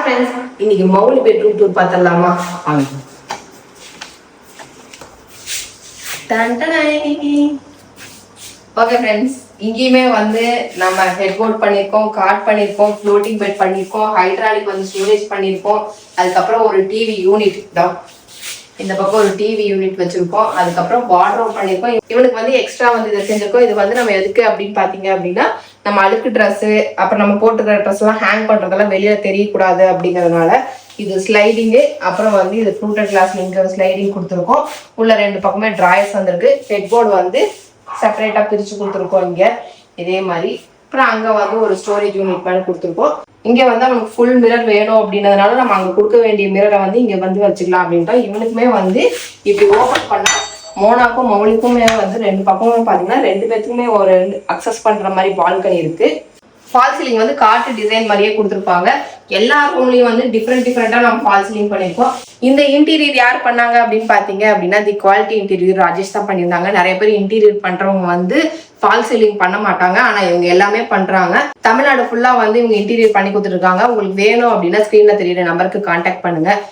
Friends, இன்னைக்கு Mouli bedroom tour பார்த்துடலாமா? Okay friends, இங்கேயுமே வந்து நம்ம ஹெட்போர்ட் பண்ணியிருக்கோம், காட் பண்ணியிருக்கோம், ஃப்ளோட்டிங் பெட் பண்ணியிருக்கோம், ஹைட்ராலிக் வந்து ஸ்டோரேஜ் பண்ணியிருக்கோம். அதுக்கப்புறம் ஒரு டிவி யூனிட் தான், இந்த பக்கம் ஒரு டிவி யூனிட் வச்சிருக்கோம். அதுக்கப்புறம் வார்ட்ரோப் பண்ணியிருக்கோம். இவனுக்கு வந்து எக்ஸ்ட்ரா வந்து இதை செஞ்சிருக்கோம். இது வந்து நம்ம எதுக்கு அப்படின்னு பார்த்தீங்க அப்படின்னா, நம்ம அழுக்கு ட்ரெஸ்ஸு அப்புறம் நம்ம போட்டுக்கிற ட்ரெஸ் எல்லாம் ஹேங் பண்ணுறதெல்லாம் வெளியில தெரியக்கூடாது அப்படிங்கிறதுனால இது ஸ்லைடிங்கு. அப்புறம் வந்து இது ஃப்ரூட்டட் கிளாஸ் இங்கே ஸ்லைடிங் கொடுத்துருக்கோம். உள்ள ரெண்டு பக்கமே ட்ராயர்ஸ் வந்துருக்கு. ஹெட்போர்டு வந்து செப்பரேட்டாக பிரித்து கொடுத்துருக்கோம் இங்கே இதே மாதிரி. அப்புறம் அங்கே வந்து ஒரு ஸ்டோரேஜ் யூனிட் மாதிரி கொடுத்துருக்கோம். இங்கே வந்து அவனுக்கு ஃபுல் மிரர் வேணும் அப்படின்றதுனால நம்ம அங்கே கொடுக்க வேண்டிய மிரரை வந்து இங்கே வந்து வச்சுக்கலாம் அப்படின்ட்டோம். இவனுக்குமே வந்து இப்படி ஓப்பன் பண்ணால் மோனாக்கும் மௌலிக்குமே வந்து ரெண்டு பக்கமும் பார்த்தீங்கன்னா ரெண்டு பேத்துக்குமே ஒரு அக்சஸ் பண்ணுற மாதிரி பால்கனி இருக்குது. ஃபால் சீலிங் வந்து காட்டு டிசைன் மாதிரியே கொடுத்துருப்பாங்க. எல்லா ரூம்லையும் வந்து டிஃப்ரெண்ட்டாக நம்ம ஃபால் சீலிங் பண்ணியிருக்கோம். இந்த இன்டீரியர் யார் பண்ணாங்க அப்படின்னு பார்த்தீங்க அப்படின்னா, தி குவாலிட்டி இன்டீரியர் ராஜேஷ் தான் பண்ணியிருந்தாங்க. நிறைய பேர் இன்டீரியர் பண்ணுறவங்க வந்து ஃபால் சீலிங் பண்ண மாட்டாங்க, ஆனால் இவங்க எல்லாமே பண்ணுறாங்க. தமிழ்நாடு ஃபுல்லாக வந்து இவங்க இன்டீரியர் பண்ணி கொடுத்துருக்காங்க. உங்களுக்கு வேணும் அப்படின்னா ஸ்க்ரீனில் தெரியுற நம்பருக்கு கான்டாக்ட் பண்ணுங்க.